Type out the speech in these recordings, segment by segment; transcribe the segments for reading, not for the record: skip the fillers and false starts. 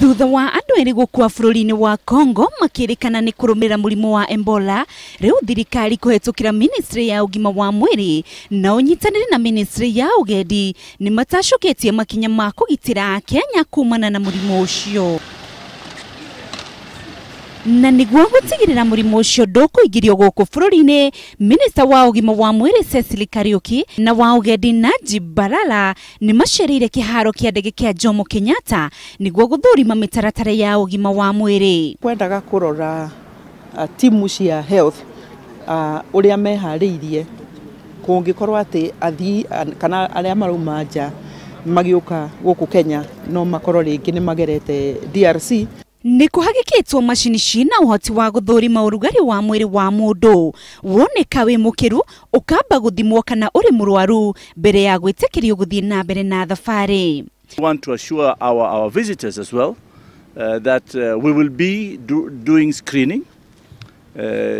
Thutha wa andu eri gukua bururi-ini wa Congo makirikana ni kurumira murimu wa Ebola, riu thirikari kuhetukira ministry ya ugima wa mwiri na unyitanire na ministry ya ugendi ni matashukitie makinya ma kugitira Kenya kumana na murimu ucio. Na niguo gutigirira murimu ucio ndukuingirio guku bururi-ini, minister wa ugima wa mwiri Thirikari na wa ugendi Najib Balala ni macerire kiharo kia ndege kia Jomo Kenyatta niguo guthurima mitaratara ya ugima wa mwiri. Kwendaga kurora timu cia health uria mehariirie kungikorwa ati athii kana aria maruma nja magiuka guku Kenya no makorwo ringi ni magerete DRC. Ni kuhagikitwo mashini cina uhoti wa guthurima urugari wa mwiri wa mundu woneka wi mukiru ukamba guthimwo kana uri murwaru mbere ya gwitikirio guthii na mbere na thafari. We want to assure our visitors as well that we will be doing screening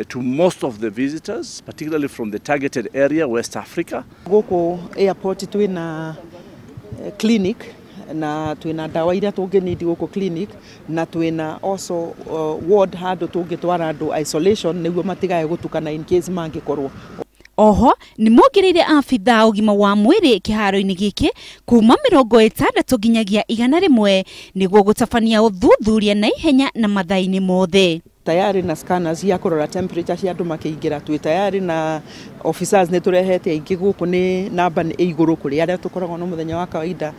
to most of the visitors, particularly from the targeted area, West Africa. Guku airport twina clinic na twina dawa iria tungenidi guku clinic na twina also ward handu tungitwara andu isolation niguo matigae gutukana in case mangikorwo. Oho ni mongereire afitha ugima wa mwiri kiharo-ini giki kuma 60 nginyagia 100 niguo gutabania uthuthuria na ihenya na mathaini mothe. Tayari na scanners ya kurora temperature cia andu makiingira, twi tayari na officers ne turehete aingi guku ni namba ni iguru kuri aria tukoragwo no muthenya wa kawaida.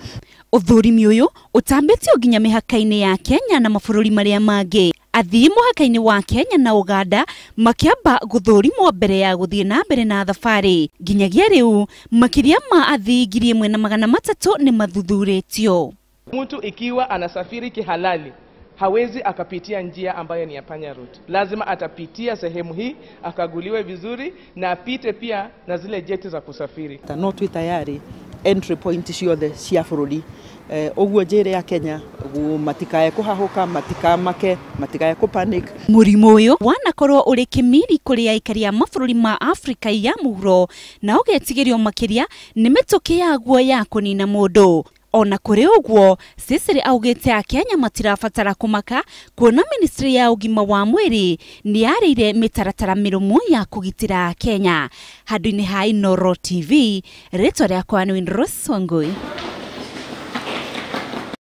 Uthurimi uyu utambitio nginya mihaka-ini ya Kenya na mabururi maria mangi. Athii muhaka-ini wa Kenya na Uganda makiamba guthurimwo mbere ya guthii na mbere na thafari. Nginyagia riu makiria ma athii 1300 ni mathuthuritio. Mtu ikiwa anasafiri kihalali hawezi akapitia njia ambayo ni ya panya route. Lazima atapitia sehemu hii akaguliwe vizuri na apite pia na zile jeti za kusafiri. No twi tayari entry point ciothe cia bururi oguo njire ya Kenya matikae kuhahuka matikae ku panic. Murimu uyu wanakorwo uri kimiri kuri aikari ya mabururi ma Afrika ya muhuro na ugetigirio makiria ni mituki ya guoya kunina mundu. Ona kuri uguo Sisiri augite a Kenya matirabatara kumaka kuona ministry ya ugima wa mwiri ni yarire mitaratara mirumu ya kugitira Kenya. Handu-ini ha Inooro TV, ritwa riakwa ni Inooro.